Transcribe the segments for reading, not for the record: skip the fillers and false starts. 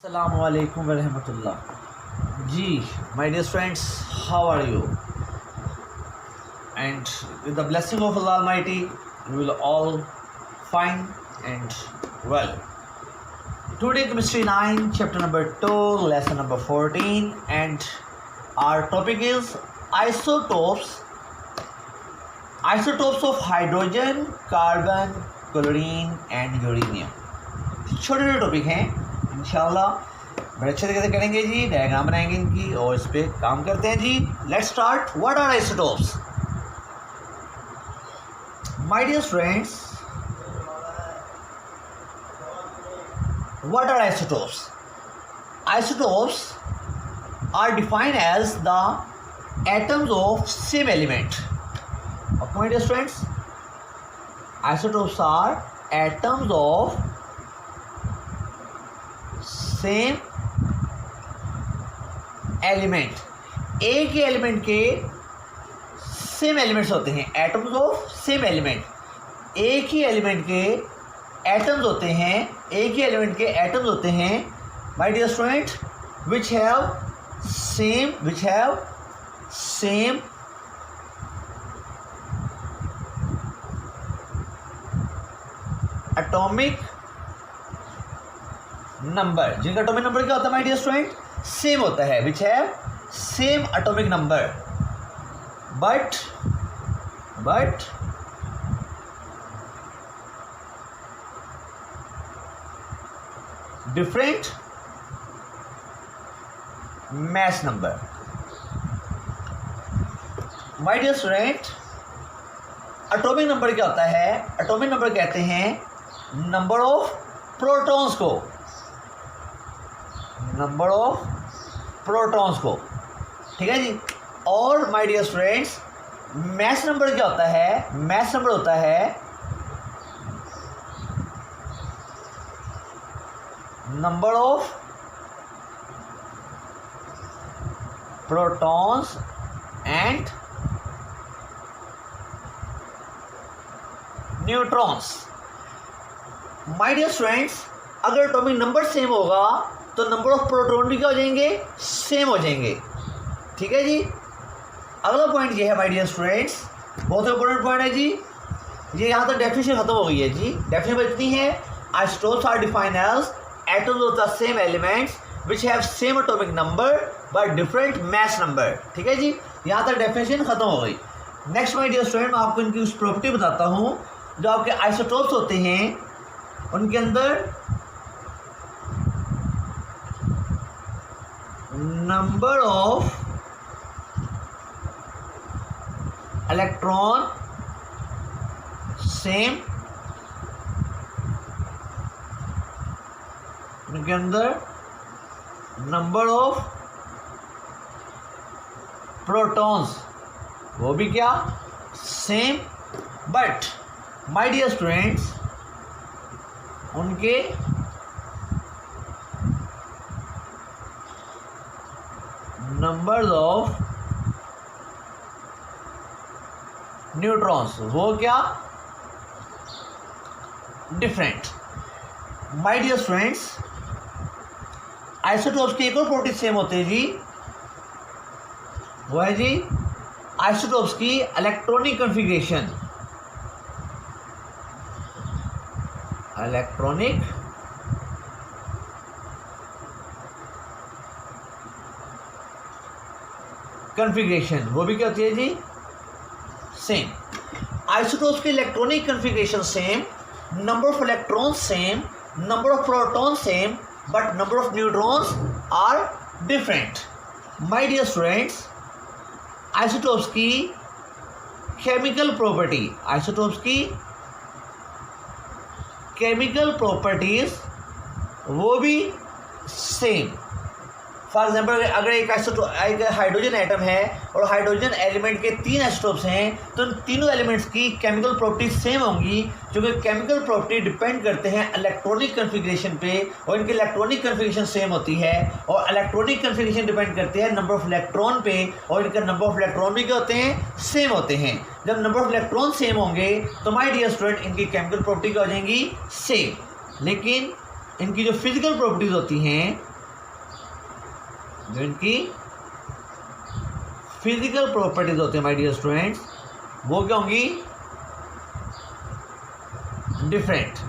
Assalamualaikum warahmatullah. Ji, my dear friends, how are you? And with the blessing of Allah Almighty, we will all fine and well. Today, Chemistry 9, chapter number 2, lesson number 14, and our topic is isotopes. Isotopes of hydrogen, carbon, chlorine, and uranium. छोटे छोटे topic हैं, इंशाल्लाह बड़े अच्छे तरीके से करेंगे जी, diagram बनाएंगे इनकी और इस पर काम करते हैं जी. Let's start. What are isotopes? My dear friends, what are isotopes? Isotopes are defined as the atoms of same element. Okay, my dear friends, isotopes are atoms of same element. एक ही एलिमेंट के same elements होते हैं, atoms of same element. एक ही element के atoms होते हैं, एक ही element के एटम्स होते हैं my dear student, which have same atomic number. जिनका एटॉमिक नंबर क्या होता है माय डियर स्टूडेंट? सेम होता है. विच है same atomic number but different mass number. My dear student, atomic number क्या होता है? एटॉमिक नंबर कहते हैं नंबर ऑफ प्रोटॉन्स को, नंबर ऑफ प्रोटॉन्स को. ठीक है जी. और my dear students, mass number क्या होता है? मैस नंबर होता है number of protons and neutrons. My dear students, अगर एटॉमिक नंबर सेम होगा तो नंबर ऑफ प्रोटॉन भी क्या हो जाएंगे? सेम हो जाएंगे. ठीक है जी. अगला पॉइंट ये है माय डियर स्टूडेंट्स, बहुत इंपॉर्टेंट पॉइंट है जी. ये यहाँ तक डेफिनेशन खत्म हो गई है जी. डेफिनेशन इतनी है, isotopes are defined as atoms of the same elements which have same atomic number but different mass number. ठीक है जी. यहाँ तक डेफिनेशन खत्म हो गई. नेक्स्ट माय डियर स्टूडेंट, मैं आपको इनकी उस प्रॉपर्टी बताता हूँ. जो आपके आइसोटोप्स होते हैं उनके अंदर नंबर ऑफ इलेक्ट्रॉन सेम, उनके अंदर नंबर ऑफ प्रोटॉन्स वो भी क्या? Same. But my dear students, उनके नंबर्स ऑफ न्यूट्रॉन्स वो क्या? Different. My dear students, isotopes की एक और प्रॉपर्टी सेम होती है जी. वो है जी आइसोटोप्स की इलेक्ट्रॉनिक कॉन्फ़िगरेशन. इलेक्ट्रॉनिक कॉन्फ़िगरेशन वो भी क्या होती है जी? सेम. आइसोटोप्स की electronic configuration same, number of electrons same, number of protons same, but number of neutrons are different. My dear students, isotopes की केमिकल प्रॉपर्टी, आइसोटोप्स की केमिकल प्रॉपर्टीज वो भी सेम. फॉर एग्जाम्पल, अगर एक hydrogen atom है और hydrogen element के 3 isotopes हैं तो उन तीनों एलिमेंट्स की केमिकल प्रॉपर्टीज सेम होंगी, जो कि केमिकल प्रॉपर्टी डिपेंड करते हैं इलेक्ट्रॉनिक कॉन्फ़िगरेशन पे, और इनकी इलेक्ट्रॉनिक कॉन्फ़िगरेशन सेम होती है. और इलेक्ट्रॉनिक कॉन्फ़िगरेशन डिपेंड करते हैं नंबर ऑफ इलेक्ट्रॉन पे, और इनका नंबर ऑफ इलेक्ट्रॉन भी क्या होते हैं? सेम होते हैं. जब नंबर ऑफ इलेक्ट्रॉन सेम होंगे तो माय डियर स्टूडेंट इनकी केमिकल प्रॉपर्टी क्या हो जाएंगी? सेम. लेकिन इनकी जो फिजिकल प्रॉपर्टीज़ होती हैं जो इनकी फिजिकल प्रॉपर्टीज होती है माय डियर स्टूडेंट्स, वो क्या होंगी? डिफरेंट।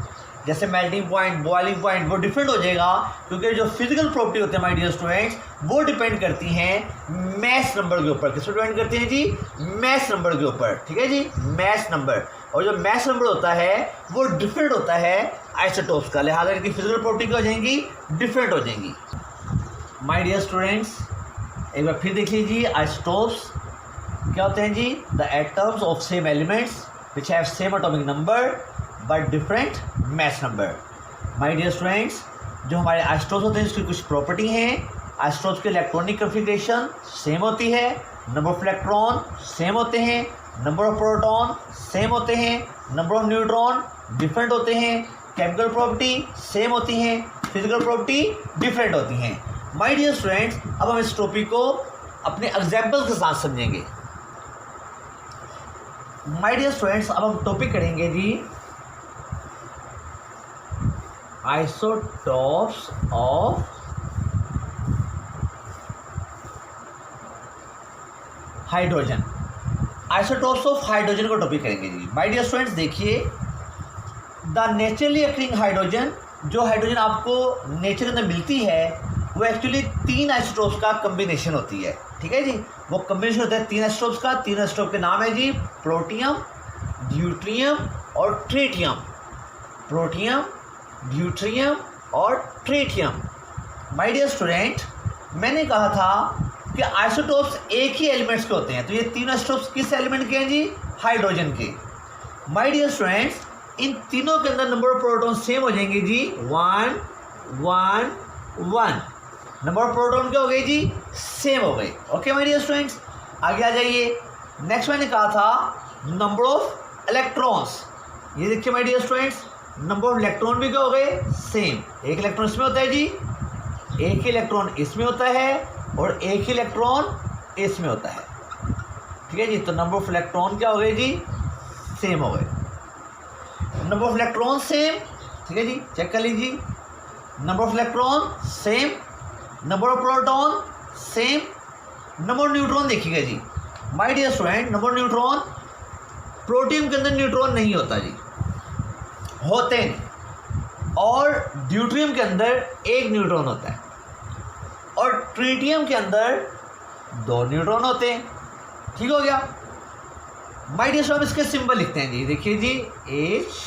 जैसे मेल्टिंग पॉइंट, बॉइलिंग पॉइंट, वो डिफरेंट हो जाएगा, क्योंकि जो फिजिकल प्रॉपर्टी होती है माय डियर स्टूडेंट्स, वो डिपेंड करती हैं मैस नंबर के ऊपर। किस पर डिपेंड करती हैं जी? मैस नंबर के ऊपर। ठीक है जी, मैस नंबर। और जो मैस नंबर होता है वो डिफरेंट होता है आइसोटोप्स का, लिहाजा इनकी फिजिकल प्रॉपर्टी क्या हो जाएंगी? डिफरेंट हो जाएंगी। माय डियर स्टूडेंट्स, एक बार फिर देख लीजिए, आइसोटोप्स क्या होते हैं जी? The atoms of same elements which have same atomic number but different mass number. My dear students, जो हमारे आइसोटोप्स होते हैं उसकी कुछ प्रॉपर्टी हैं। आइसोटोप्स के इलेक्ट्रॉनिक कन्फिग्रेशन सेम होती है, नंबर ऑफ इलेक्ट्रॉन सेम होते हैं, नंबर ऑफ प्रोटॉन सेम होते हैं, नंबर ऑफ न्यूट्रॉन डिफरेंट होते हैं, केमिकल प्रॉपर्टी सेम होती हैं, फिजिकल प्रॉपर्टी डिफरेंट होती हैं। माय डियर स्टूडेंट्स, अब हम इस टॉपिक को अपने एग्जाम्पल के साथ समझेंगे। माय डियर स्टूडेंट्स, अब हम टॉपिक करेंगे जी isotopes of hydrogen. Isotopes of hydrogen को टॉपिक करेंगे जी। माय डियर स्टूडेंट्स, देखिए, द नेचुरली अकरिंग हाइड्रोजन, जो हाइड्रोजन आपको नेचर के अंदर मिलती है, वो एक्चुअली 3 आइसोटोप्स का कम्बिनेशन होती है। ठीक है जी, वो कम्बिनेशन होता है 3 आइसोटोप्स का। 3 आइसोटोप के नाम है जी प्रोटियम, ड्यूट्रियम और ट्रिटियम। प्रोटियम, ड्यूट्रियम और ट्रिटियम। माय डियर स्टूडेंट, मैंने कहा था कि आइसोटोप्स एक ही एलिमेंट्स के होते हैं, तो ये 3 आइसोटोप्स किस एलिमेंट के हैं जी? हाइड्रोजन के। माय डियर स्टूडेंट्स, इन तीनों के अंदर नंबर ऑफ प्रोटॉन सेम हो जाएंगे जी, 1 1 1। नंबर ऑफ प्रोटॉन क्या हो गई जी? सेम हो गई। ओके माय डियर स्टूडेंट्स, आगे आ जाइए। नेक्स्ट मैंने कहा था नंबर ऑफ इलेक्ट्रॉन्स। ये देखिए my dear students, number of electron भी क्या हो गए? सेम। एक इलेक्ट्रॉन इसमें होता है जी, एक ही इलेक्ट्रॉन इसमें होता है और एक ही इलेक्ट्रॉन इसमें होता है। ठीक है जी, तो नंबर ऑफ इलेक्ट्रॉन क्या हो गए जी? सेम हो गए। Number of electron same. ठीक है जी, चेक कर लीजिए, number of electron same, number of proton same, number of neutron देखिएगा जी। My dear student, number of neutron, protium के अंदर न्यूट्रॉन नहीं होता जी, होते नहीं, और ड्यूट्रियम के अंदर एक न्यूट्रॉन होता है, और ट्रिटियम के अंदर 2 न्यूट्रॉन होते हैं। ठीक हो गया। माय डियर स्टूडेंट, इसके सिंबल लिखते हैं जी, देखिए जी, H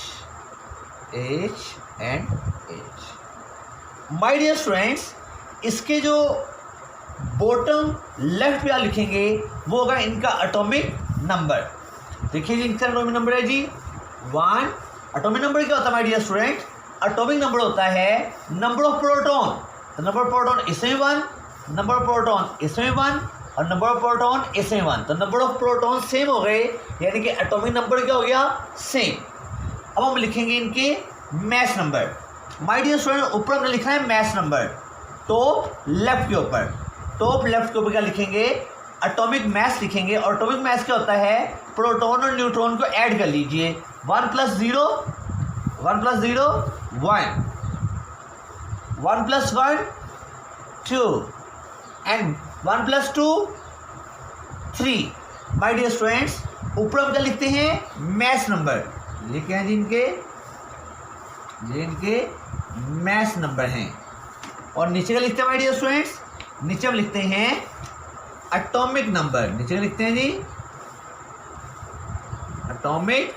and H। My dear students, इसके जो बॉटम लेफ्ट पे लिखेंगे वो होगा इनका एटॉमिक नंबर। देखिए जी, इनका एटॉमिक नंबर है जी 1। एटॉमिक नंबर क्या होता है my dear student? Atomic number होता है नंबर ऑफ प्रोटॉन। तो नंबर ऑफ प्रोटॉन इसमें 1, नंबर ऑफ प्रोटॉन इसमें 1 और नंबर ऑफ प्रोटॉन इसमें 1, तो नंबर ऑफ प्रोटॉन सेम हो गए, यानी कि एटॉमिक नंबर क्या हो गया? सेम। अब हम लिखेंगे इनके mass number. My dear student, ऊपर हमने लिखा है मैस नंबर, टॉप लेफ्ट के ऊपर। टॉप लेफ्ट के ऊपर क्या लिखेंगे? एटॉमिक मैस लिखेंगे, और एटॉमिक मैस क्या होता है? प्रोटॉन और न्यूट्रॉन को ऐड कर लीजिए, 1 + 0 1 + 0 1, 1 + 1 2 एंड 1 + 2 3। माय डियर स्टूडेंट्स, ऊपर हम क्या लिखते हैं? मैस नंबर लिखे हैं जिनके मैस नंबर हैं, और नीचे का लिखते हैं माय डियर स्टूडेंट्स, नीचे हम लिखते हैं एटॉमिक नंबर। नीचे का लिखते हैं जी एटॉमिक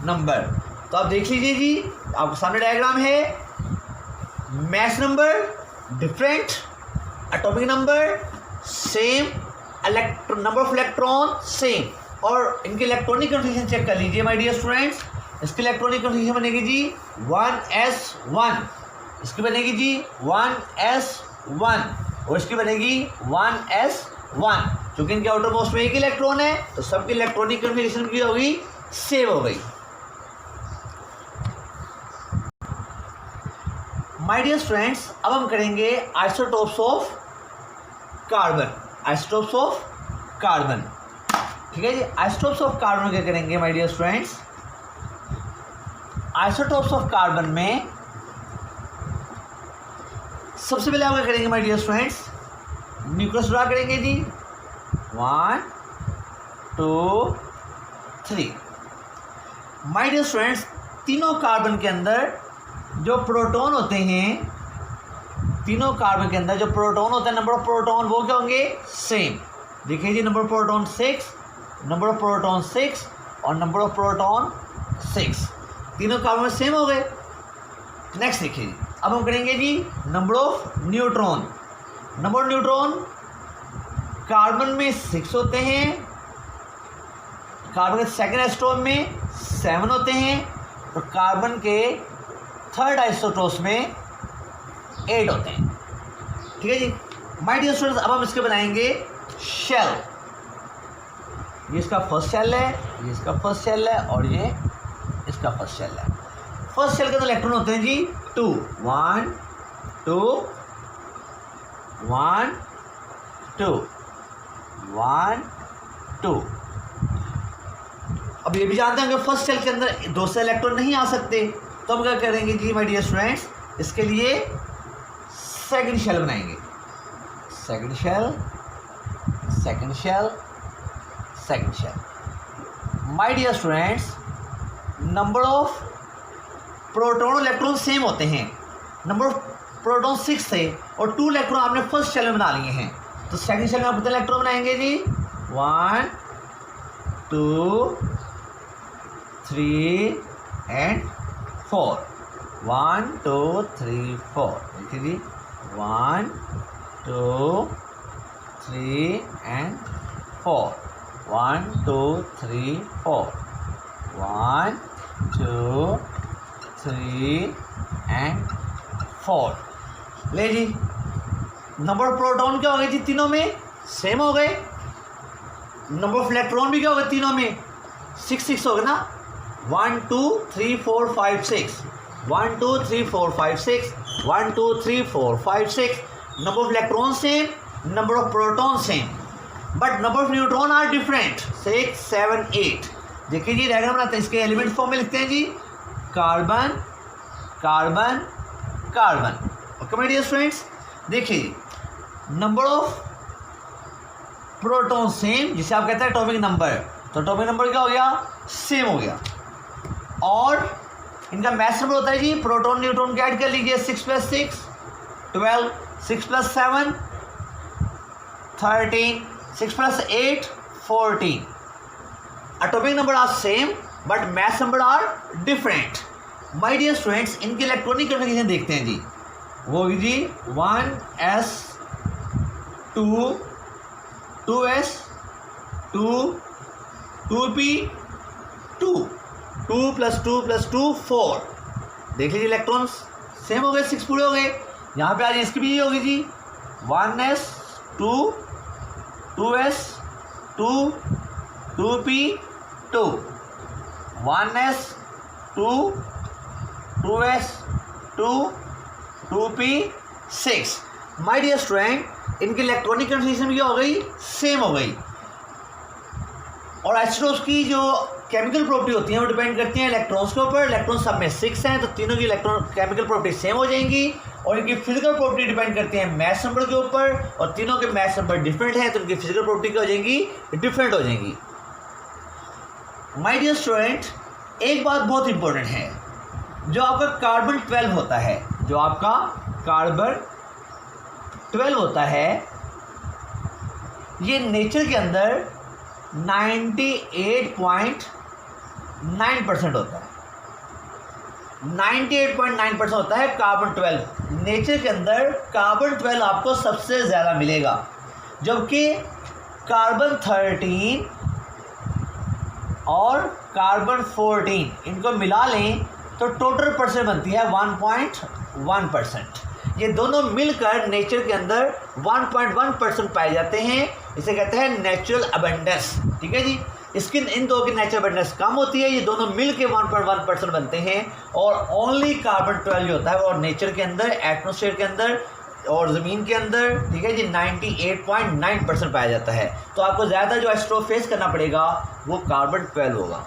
नंबर। तो आप देख लीजिए जी, आपके सामने डायग्राम है, mass number different, atomic number same, number of electron same, और इनके इलेक्ट्रॉनिक कन्फिग्रेशन चेक कर लीजिए माय डियर स्टूडेंट्स। इसकी इलेक्ट्रॉनिक कन्फिग्रेशन बनेगी जी 1s1, इसकी बनेगी जी 1s1, और इसकी बनेगी 1s1। क्योंकि इनके आउटर मोस्ट में एक इलेक्ट्रॉन है, तो सबकी इलेक्ट्रॉनिक कन्फिग्रेशन की होगी? सेम हो गई। माय डियर स्टूडेंट्स, अब हम करेंगे isotopes of carbon. Isotopes of carbon, ठीक है जी। आइसोटोप्स ऑफ कार्बन क्या करेंगे my dear students? Isotopes of carbon में सबसे पहले आप क्या करेंगे my dear students, nucleus draw करेंगे जी। 1 2 3। माय डियर स्टूडेंट्स, तीनों कार्बन के अंदर जो प्रोटॉन होते हैं, तीनों कार्बन के अंदर जो प्रोटॉन होता है, नंबर ऑफ प्रोटॉन वो क्या होंगे, सेम। देखिए जी, number of proton 6, number of proton 6 और नंबर ऑफ प्रोटॉन 6, तीनों कार्बन में सेम हो गए। नेक्स्ट देखिए जी, अब हम करेंगे जी number of neutron. Number of neutron, carbon में 6 होते हैं, कार्बन के सेकेंड आइसोटोप में 7 होते हैं और कार्बन के थर्ड आइसोटोप में 8 होते हैं। ठीक है जी माय डियर स्टूडेंट्स, अब हम इसके बनाएंगे शेल। ये इसका फर्स्ट शेल है, ये इसका फर्स्ट शेल है और ये इसका फर्स्ट शेल है। फर्स्ट शेल के अंदर इलेक्ट्रॉन होते हैं जी 2 1 2 1 2 1 2। अब ये भी जानते हैं कि फर्स्ट शेल के अंदर 2 से इलेक्ट्रॉन नहीं आ सकते, तो हम क्या करेंगे जी माय डियर स्टूडेंट्स, इसके लिए सेकंड शेल बनाएंगे। Second shell, second shell, second shell. My dear students, number of proton और इलेक्ट्रॉन सेम होते हैं। नंबर ऑफ प्रोटॉन 6 थे और 2 इलेक्ट्रॉन आपने फर्स्ट शेल में बना लिए हैं, तो सेकंड शेल में आप कितने इलेक्ट्रॉन बनाएंगे जी, 1 2 3 एंड 4। 1 2 3 4। देखिए जी 1 2 3 एंड 4। 1 2 3 4। 1 2 3 एंड 4। ले जी, नंबर ऑफ प्रोटॉन क्या हो गए जी, तीनों में सेम हो गए। नंबर ऑफ इलेक्ट्रॉन भी क्या हो गए तीनों में, 6 6 हो गए ना। 1 2 3 4 5 6। 1 2 3 4 5 6। 1 2 3 4 5 6। Number of electron same, number of proton same, but number of neutron are different. 6 7 8। देखिए जी डायग्राम बनाते हैं, इसके एलिमेंट फॉर्म में लिखते हैं जी, carbon carbon carbon. Okay my dear students, देखिए नंबर ऑफ प्रोटॉन सेम, जिसे आप कहते हैं एटॉमिक नंबर, तो एटॉमिक नंबर क्या हो गया, सेम हो गया। और इनका मैथ नंबर होता है जी, प्रोटॉन न्यूट्रॉन ऐड कर लीजिए, 6 + 6 12, 6 + 7 13, 6 + 8 14। Atomic number are same but mass number are different. My dear students, इनकी इलेक्ट्रॉनिक कन्फिगरेशन देखते हैं जी, वो जी 1s 2 2s 2 2p 2 2 + 2 + 2 4। देख लीजिए इलेक्ट्रॉन्स सेम हो गए, 6 पूरे हो गए। यहाँ पे आज इसकी भी होगी जी 1s 2 2s 2 2p 2 1s 2 2s 2 2p 6। My dear student, इनकी इलेक्ट्रॉनिक कन्फिगरेशन क्या हो गई, सेम हो गई। और आइसोटोप्स की जो केमिकल प्रॉपर्टी होती हैं वो डिपेंड करती हैं इलेक्ट्रॉन्स के ऊपर। इलेक्ट्रॉन सब में 6 हैं, तो तीनों की इलेक्ट्रॉन केमिकल प्रॉपर्टी सेम हो जाएंगी। और इनकी फिजिकल प्रॉपर्टी डिपेंड करती है मैथ नंबर के ऊपर, और तीनों के मैथ नंबर डिफरेंट हैं, तो इनकी फिजिकल प्रॉपर्टी क्या हो जाएंगी, डिफरेंट हो जाएंगी। माय डियर स्टूडेंट, एक बात बहुत इंपॉर्टेंट है, जो आपका कार्बन 12 होता है, जो आपका कार्बन 12 होता है, ये नेचर के अंदर 98.9% होता है। 98.9% होता है कार्बन 12। नेचर के अंदर कार्बन 12 आपको सबसे ज़्यादा मिलेगा, जबकि कार्बन 13 और कार्बन 14 इनको मिला लें तो टोटल परसेंट बनती है 1.1%। ये दोनों मिलकर नेचर के अंदर 1.1% पाए जाते हैं। इसे कहते हैं नेचुरल अबंडेंस। ठीक है जी, इसकी इन दो की नेचुरल अबंडेंस कम होती है, ये दोनों मिल के 1.1% बनते हैं। और ओनली कार्बन 12 जो होता है वो नेचर के अंदर, एटमोसफेयर के अंदर और ज़मीन के अंदर, ठीक है जी, 98.9% पाया जाता है। तो आपको ज़्यादा जो आइसोटोप फेस करना पड़ेगा वो कार्बन 12 होगा।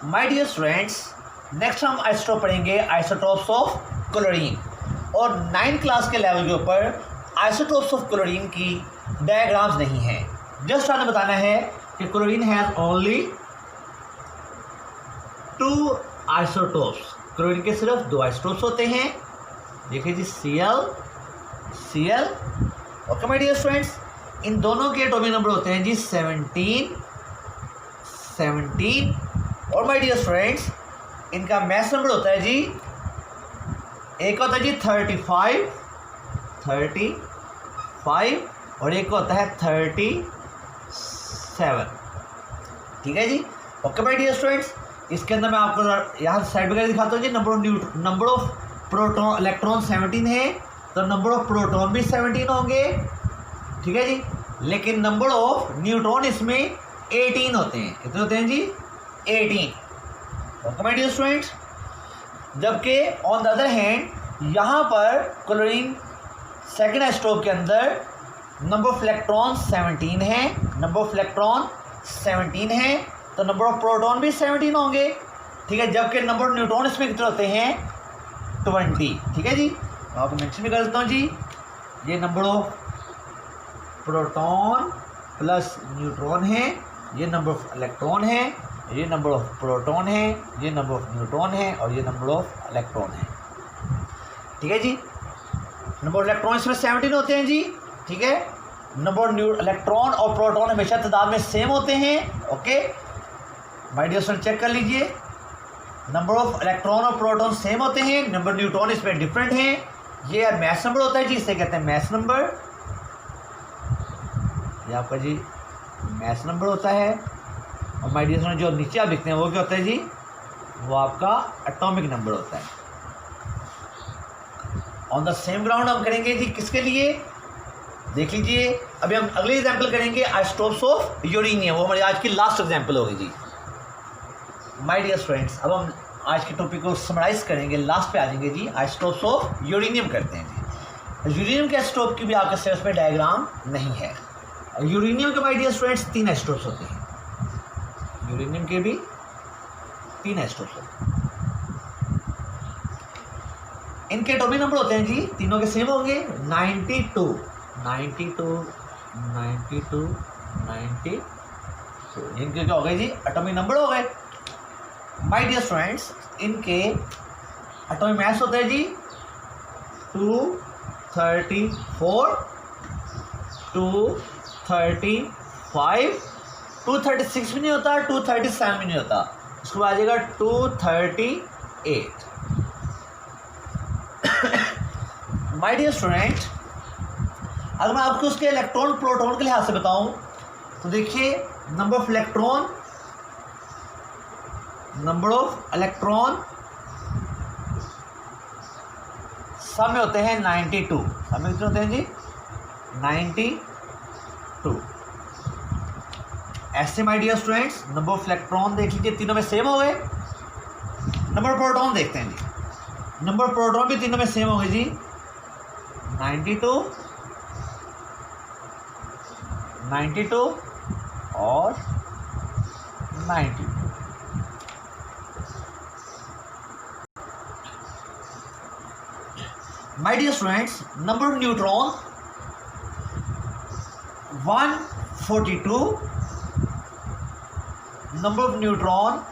माय डियर स्टूडेंट्स, नेक्स्ट हम आइसोटोप पढ़ेंगे, आइसोटोप्स ऑफ क्लोरीन। और 9 क्लास के लेवल के ऊपर आइसोटोप्स ऑफ क्लोरीन की डायग्राम्स नहीं है। जस्ट आपने बताना है कि chlorine has only 2 isotopes, chlorine के सिर्फ 2 आइसोटोप्स होते हैं। देखिए जी Cl। Okay my dear students, इन दोनों के एटॉमिक नंबर होते हैं जी 17 और माय डियर स्टूडेंट्स इनका मास नंबर होता है जी, एक होता है जी 35 और एक होता है 37। ठीक है जी। ओके माय डियर स्टूडेंट्स, इसके अंदर मैं आपको यहाँ साइड वगैरह दिखाता हूँ जी। नंबर ऑफ प्रोटॉन इलेक्ट्रॉन 17 है, तो नंबर ऑफ प्रोटॉन भी 17 होंगे। ठीक है जी। लेकिन नंबर ऑफ न्यूट्रॉन इसमें 18 होते हैं। कितने होते हैं जी? 18। ओके माय डियर स्टूडेंट्स, जबकि ऑन द अदर हैंड यहाँ पर क्लोरीन सेकेंड आइसोटोप के अंदर नंबर ऑफ इलेक्ट्रॉन 17 है, तो नंबर ऑफ प्रोटॉन भी 17 होंगे। ठीक है। जबकि नंबर ऑफ न्यूट्रॉन इसमें कितने होते हैं? 20। ठीक है जी। आपको मेंशन भी कर देता हूँ जी, ये number of proton plus neutron है, ये नंबर ऑफ इलेक्ट्रॉन है, ये नंबर ऑफ प्रोटॉन है, ये नंबर ऑफ न्यूट्रॉन है और ये नंबर ऑफ इलेक्ट्रॉन है। ठीक है जी। नंबर ऑफ इलेक्ट्रॉन इसमें 17 होते हैं जी। ठीक है। नंबर ऑफ इलेक्ट्रॉन और प्रोटॉन हमेशा तादाद में सेम होते हैं। Okay my dear student, check कर लीजिए, नंबर ऑफ इलेक्ट्रॉन और प्रोटॉन सेम होते हैं, नंबर न्यूट्रॉन इसमें डिफरेंट हैं। ये मैस नंबर होता है जी, इसे कहते हैं मैस नंबर। ये आपका जी मैस नंबर होता है। और माय डियर स्टूडेंट, जो नीचे आप लिखते हैं वो क्या होता है जी? वो आपका एटॉमिक नंबर होता है। ऑन द सेम ग्राउंड हम करेंगे जी किसके लिए? देख लीजिए, अभी हम अगले एग्जाम्पल करेंगे आइसोटोप्स ऑफ यूरेनियम। वो हमारी आज की लास्ट एग्जाम्पल होगी जी। माय डियर स्टूडेंट्स, अब हम आज के टॉपिक को समराइज करेंगे, लास्ट पे आ जाएंगे जी। आइसोटोप्स ऑफ यूरेनियम करते हैं जी। यूरेनियम के आइसोटोप की भी आपके सिलेबस में डायग्राम नहीं है। यूरेनियम के माय डियर स्टूडेंट्स 3 आइसोटोप्स होते हैं। यूरेनियम के भी 3 आइसोटोप्स होते हैं। इनके एटॉमिक नंबर होते हैं जी, तीनों के सेम होंगे 92। इनके क्या हो गए जी? एटॉमिक नंबर हो गए। माय डियर स्टूडेंट्स, इनके एटॉमिक मास होता है जी 234, 235, 236 भी नहीं होता, 237 भी नहीं होता, उसके बाद आ जाएगा 238। माय डियर स्टूडेंट, अगर मैं आपको उसके इलेक्ट्रॉन प्रोटॉन के लिहाज से बताऊं तो देखिए, नंबर ऑफ इलेक्ट्रॉन सब में होते हैं 92। सब में कितने होते हैं जी? 92। ऐसे my dear students, number of electron देख लीजिए, तीनों में सेम हो गए। नंबर ऑफ प्रोटॉन देखते हैं जी। नंबर ऑफ प्रोटॉन भी तीनों में सेम हो गए जी, 92 और 92। My dear students, number of neutron 142, number of neutron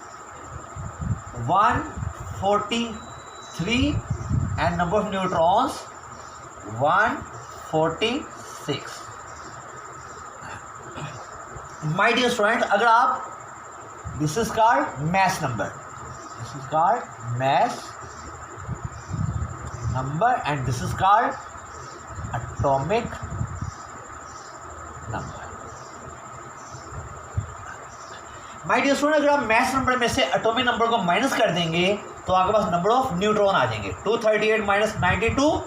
143 and number of neutrons 146। My dear student, अगर आप this is called mass number, and this is called atomic number. My dear student, अगर आप mass number में से atomic number को minus कर देंगे तो आपके पास नंबर ऑफ न्यूट्रॉन आ जाएंगे। 238 minus 92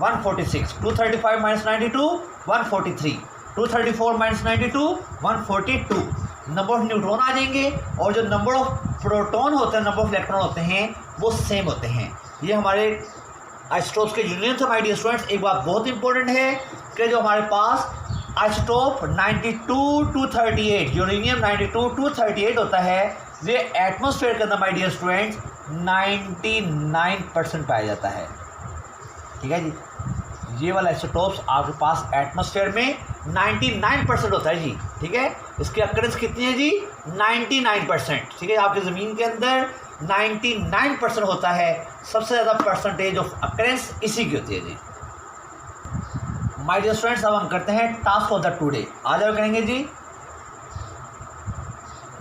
146, 235 minus 92 143, 234 minus 92 142 number of neutron आ जाएंगे। और जो नंबर ऑफ प्रोटॉन होते हैं, नंबर ऑफ इलेक्ट्रॉन होते हैं, वो सेम होते हैं। ये हमारे आइसोटोप्स के यूनियन थे माय डियर स्टूडेंट्स। एक बात बहुत इंपॉर्टेंट है कि जो हमारे पास आइसोटोप 92 238 यूरेनियम 92 238 होता है, ये एटमॉस्फेयर के अंदर माय डियर स्टूडेंट्स 99% पाया जाता है। ठीक है जी। ये वाला आइसोटोप्स आपके पास एटमॉस्फेयर में 99% होता है जी, ठीक है। इसकी अक्रेंस कितनी है जी? 99%, ठीक है। आपकी ज़मीन के अंदर 99% होता है, सबसे ज़्यादा परसेंटेज ऑफ अक्रेंस इसी की होती है जी। माय डियर स्टूडेंट्स, अब हम करते हैं टास्क ऑफ द टुडे। आज हम करेंगे जी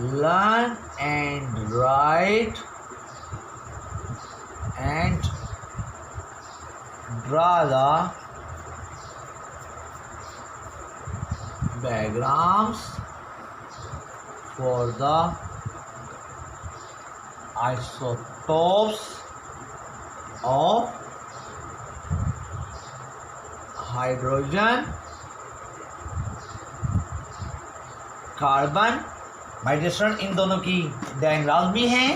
learn and write and draw the diagrams for the isotopes of hydrogen, carbon. My dear student, इन दोनों की डायग्राम भी हैं,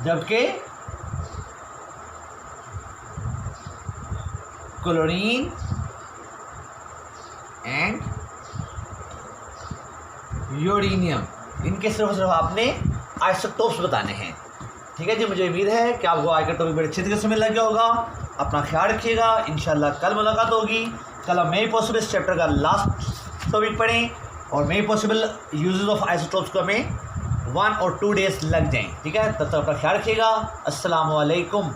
जबकि क्लोरीन एंड यूरेनियम, इनके सिर्फ आपने आइसोटोप्स बताने हैं, ठीक है जी। मुझे उम्मीद है कि आपको आज का टॉपिक बड़े अच्छे तरीके से मिल लग गया होगा। अपना ख्याल रखिएगा, इंशाल्लाह कल मुलाकात होगी। कल हम मे पॉसिबल इस चैप्टर का लास्ट टॉपिक पढ़ें और मे पॉसिबल यूजेस ऑफ आइसोटोप्स को हमें 1 और 2 डेज लग जाएं, ठीक है। तब तक अपना ख्याल रखिएगा। अस्सलाम वालेकुम।